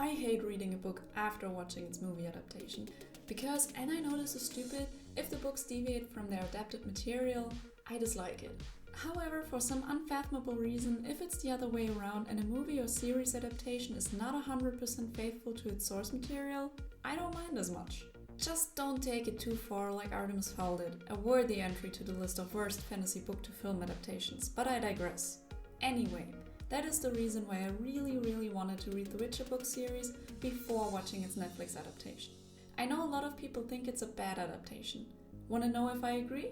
I hate reading a book after watching its movie adaptation, because, and I know this is stupid, if the books deviate from their adapted material, I dislike it. However, for some unfathomable reason, if it's the other way around and a movie or series adaptation is not 100% faithful to its source material, I don't mind as much. Just don't take it too far like Artemis Fowl did, a worthy entry to the list of worst fantasy book to film adaptations, but I digress. Anyway, that is the reason why I really wanted to read the Witcher book series before watching its Netflix adaptation. I know a lot of people think it's a bad adaptation. Wanna know if I agree?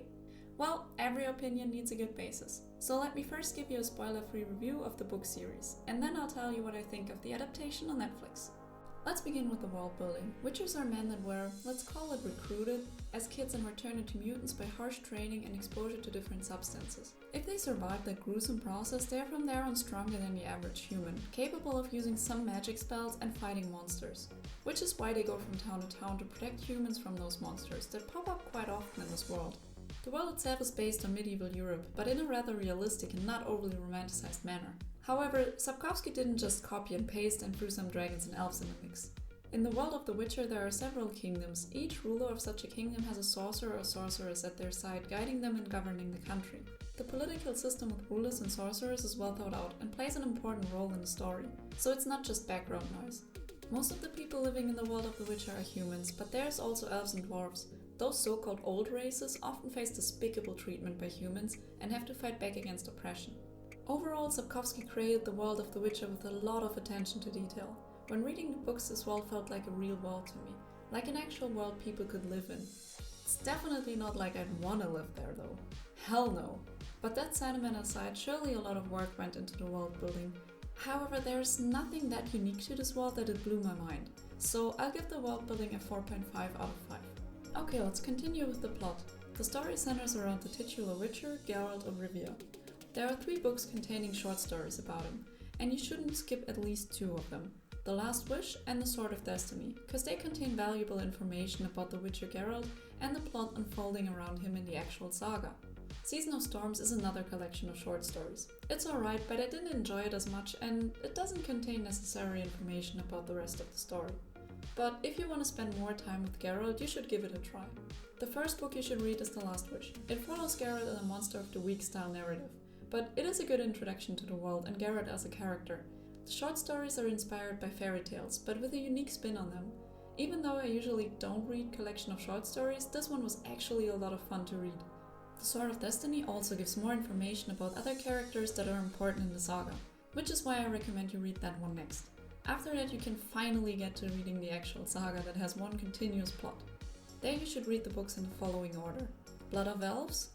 Well, every opinion needs a good basis. So let me first give you a spoiler-free review of the book series, and then I'll tell you what I think of the adaptation on Netflix. Let's begin with the world building. Witchers are men that were, let's call it recruited, as kids and were turned into mutants by harsh training and exposure to different substances. If they survive that gruesome process, they are from there on stronger than the average human, capable of using some magic spells and fighting monsters. Which is why they go from town to town to protect humans from those monsters that pop up quite often in this world. The world itself is based on medieval Europe, but in a rather realistic and not overly romanticized manner. However, Sapkowski didn't just copy and paste and threw some dragons and elves in the mix. In the world of The Witcher there are several kingdoms. Each ruler of such a kingdom has a sorcerer or sorceress at their side, guiding them and governing the country. The political system with rulers and sorcerers is well thought out and plays an important role in the story, so it's not just background noise. Most of the people living in the world of The Witcher are humans, but there's also elves and dwarves. Those so-called old races often face despicable treatment by humans and have to fight back against oppression. Overall, Sapkowski created the world of The Witcher with a lot of attention to detail. When reading the books, this world felt like a real world to me, like an actual world people could live in. It's definitely not like I'd wanna live there though. Hell no. But that sentiment aside, surely a lot of work went into the world building. However, there's nothing that unique to this world that it blew my mind. So I'll give the world building a 4.5 out of 5. Okay, let's continue with the plot. The story centers around the titular Witcher, Geralt of Rivia. There are 3 books containing short stories about him, and you shouldn't skip at least 2 of them. The Last Wish and The Sword of Destiny, because they contain valuable information about the Witcher Geralt and the plot unfolding around him in the actual saga. Season of Storms is another collection of short stories. It's alright, but I didn't enjoy it as much and it doesn't contain necessary information about the rest of the story. But if you want to spend more time with Geralt, you should give it a try. The first book you should read is The Last Wish. It follows Geralt in a Monster of the Week style narrative, but it is a good introduction to the world and Geralt as a character. The short stories are inspired by fairy tales, but with a unique spin on them. Even though I usually don't read collection of short stories, this one was actually a lot of fun to read. The Sword of Destiny also gives more information about other characters that are important in the saga, which is why I recommend you read that one next. After that you can finally get to reading the actual saga that has one continuous plot. There you should read the books in the following order: Blood of Elves,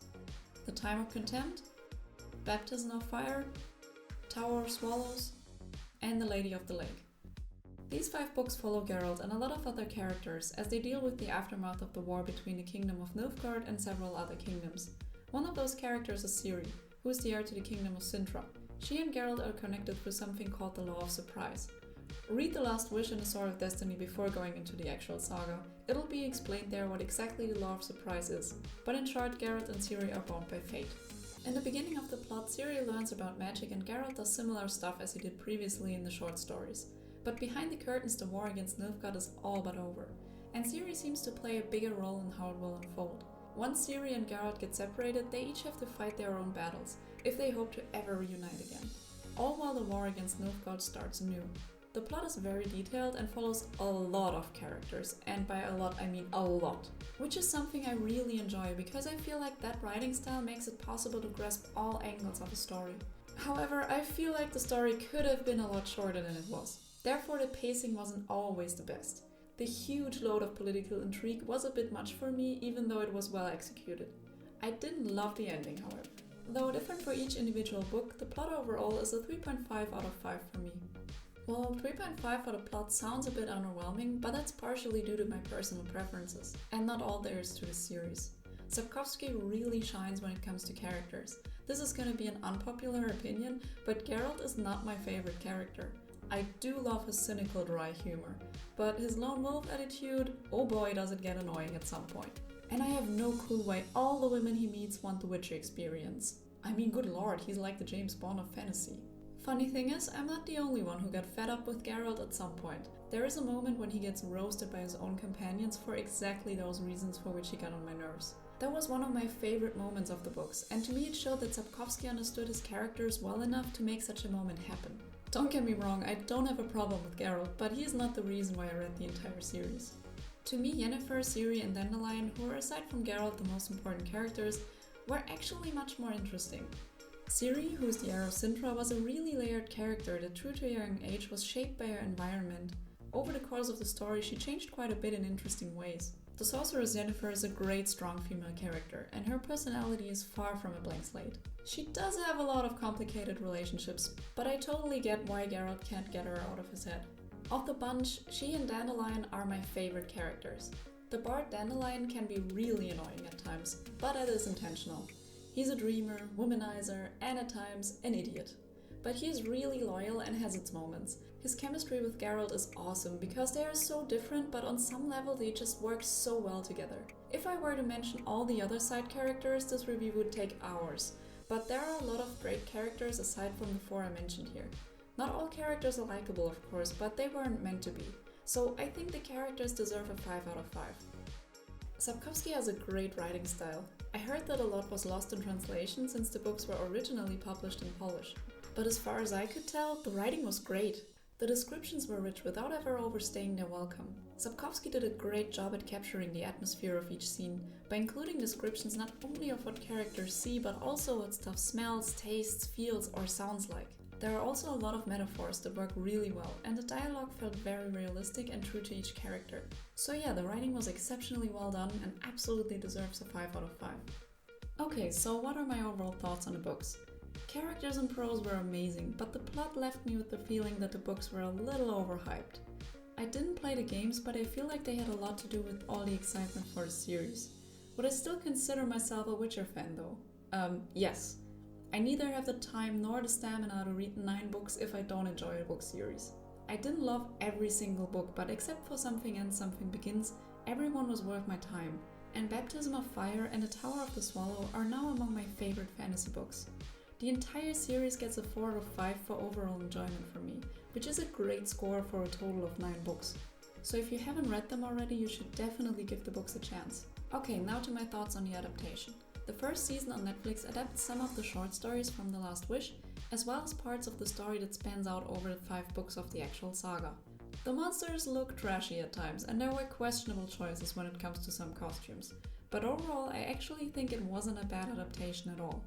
The Time of Contempt, Baptism of Fire, Tower of Swallows, and The Lady of the Lake. These 5 books follow Geralt and a lot of other characters as they deal with the aftermath of the war between the Kingdom of Nilfgaard and several other kingdoms. One of those characters is Ciri, who is the heir to the Kingdom of Sintra. She and Geralt are connected through something called the Law of Surprise. Read The Last Wish and The Sword of Destiny before going into the actual saga. It'll be explained there what exactly the Law of Surprise is, but in short, Geralt and Ciri are bound by fate. In the beginning of the plot, Ciri learns about magic and Geralt does similar stuff as he did previously in the short stories. But behind the curtains the war against Nilfgaard is all but over, and Ciri seems to play a bigger role in how it will unfold. Once Ciri and Geralt get separated, they each have to fight their own battles, if they hope to ever reunite again. All while the war against Nilfgaard starts anew. The plot is very detailed and follows a lot of characters, and by a lot I mean a lot. Which is something I really enjoy because I feel like that writing style makes it possible to grasp all angles of a story. However, I feel like the story could have been a lot shorter than it was. Therefore, the pacing wasn't always the best. The huge load of political intrigue was a bit much for me, even though it was well executed. I didn't love the ending, however. Though different for each individual book, the plot overall is a 3.5 out of 5 for me. Well, 3.5 for the plot sounds a bit underwhelming, but that's partially due to my personal preferences, and not all there is to the series. Sapkowski really shines when it comes to characters. This is gonna be an unpopular opinion, but Geralt is not my favorite character. I do love his cynical dry humor, but his lone wolf attitude, oh boy does it get annoying at some point. And I have no clue why all the women he meets want the Witcher experience. I mean, good lord, he's like the James Bond of fantasy. Funny thing is, I'm not the only one who got fed up with Geralt at some point. There is a moment when he gets roasted by his own companions for exactly those reasons for which he got on my nerves. That was one of my favorite moments of the books, and to me it showed that Sapkowski understood his characters well enough to make such a moment happen. Don't get me wrong, I don't have a problem with Geralt, but he is not the reason why I read the entire series. To me, Yennefer, Ciri and Dandelion, who are aside from Geralt the most important characters, were actually much more interesting. Ciri, who is the heir of Sintra, was a really layered character that true to her young age was shaped by her environment. Over the course of the story she changed quite a bit in interesting ways. The sorceress Yennefer is a great strong female character, and her personality is far from a blank slate. She does have a lot of complicated relationships, but I totally get why Geralt can't get her out of his head. Of the bunch, she and Dandelion are my favorite characters. The bard Dandelion can be really annoying at times, but it is intentional. He's a dreamer, womanizer, and at times an idiot. But he is really loyal and has its moments. His chemistry with Geralt is awesome because they are so different, but on some level they just work so well together. If I were to mention all the other side characters, this review would take hours. But there are a lot of great characters aside from the 4 I mentioned here. Not all characters are likable, of course, but they weren't meant to be. So I think the characters deserve a 5 out of 5. Sapkowski has a great writing style. I heard that a lot was lost in translation since the books were originally published in Polish. But as far as I could tell, the writing was great. The descriptions were rich without ever overstaying their welcome. Sapkowski did a great job at capturing the atmosphere of each scene, by including descriptions not only of what characters see, but also what stuff smells, tastes, feels, or sounds like. There are also a lot of metaphors that work really well, and the dialogue felt very realistic and true to each character. So yeah, the writing was exceptionally well done and absolutely deserves a 5 out of 5. Okay, so what are my overall thoughts on the books? Characters and prose were amazing, but the plot left me with the feeling that the books were a little overhyped. I didn't play the games, but I feel like they had a lot to do with all the excitement for the series. Would I still consider myself a Witcher fan though? Yes. I neither have the time nor the stamina to read 9 books if I don't enjoy a book series. I didn't love every single book, but except for Something Ends, Something Begins, everyone was worth my time. And Baptism of Fire and The Tower of the Swallow are now among my favorite fantasy books. The entire series gets a 4 out of 5 for overall enjoyment for me, which is a great score for a total of 9 books. So if you haven't read them already, you should definitely give the books a chance. Okay, now to my thoughts on the adaptation. The first season on Netflix adapts some of the short stories from The Last Wish, as well as parts of the story that spans out over the 5 books of the actual saga. The monsters look trashy at times, and there were questionable choices when it comes to some costumes. But overall, I actually think it wasn't a bad adaptation at all.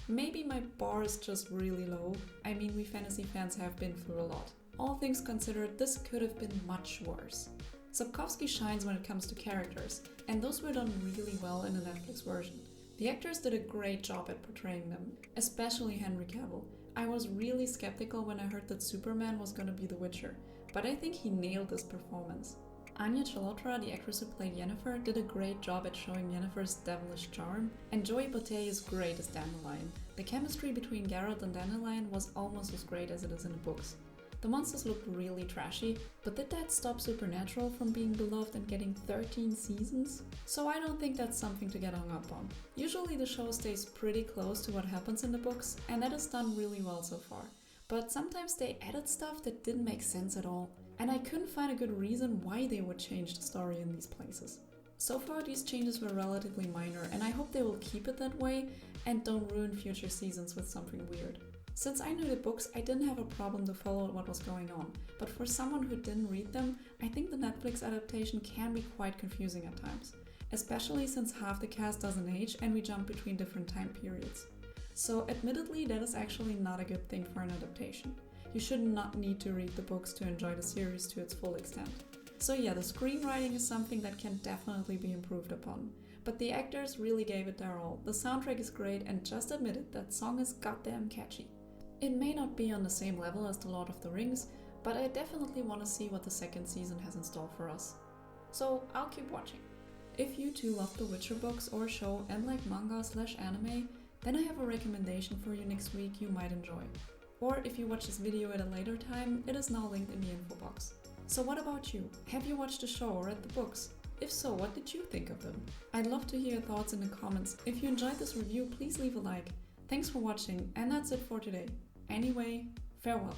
Maybe my bar is just really low. I mean, we fantasy fans have been through a lot. All things considered, this could have been much worse. Sapkowski shines when it comes to characters, and those were done really well in the Netflix version. The actors did a great job at portraying them, especially Henry Cavill. I was really skeptical when I heard that Superman was gonna be the Witcher, but I think he nailed this performance. Anya Chalotra, the actress who played Yennefer, did a great job at showing Yennefer's devilish charm, and Joey Bottet is great as Dandelion. The chemistry between Geralt and Dandelion was almost as great as it is in the books. The monsters looked really trashy, but did that stop Supernatural from being beloved and getting 13 seasons? So I don't think that's something to get hung up on. Usually the show stays pretty close to what happens in the books, and that is done really well so far. But sometimes they added stuff that didn't make sense at all, and I couldn't find a good reason why they would change the story in these places. So far these changes were relatively minor, and I hope they will keep it that way and don't ruin future seasons with something weird. Since I knew the books, I didn't have a problem to follow what was going on, but for someone who didn't read them, I think the Netflix adaptation can be quite confusing at times, especially since half the cast doesn't age and we jump between different time periods. So admittedly, that is actually not a good thing for an adaptation. You should not need to read the books to enjoy the series to its full extent. So yeah, the screenwriting is something that can definitely be improved upon. But the actors really gave it their all. The soundtrack is great, and just admit it, that song is goddamn catchy. It may not be on the same level as The Lord of the Rings, but I definitely want to see what the second season has in store for us. So I'll keep watching. If you too love the Witcher books or show and like manga/anime, then I have a recommendation for you next week you might enjoy. Or if you watch this video at a later time, it is now linked in the info box. So what about you? Have you watched the show or read the books? If so, what did you think of them? I'd love to hear your thoughts in the comments. If you enjoyed this review, please leave a like. Thanks for watching, and that's it for today. Anyway, farewell.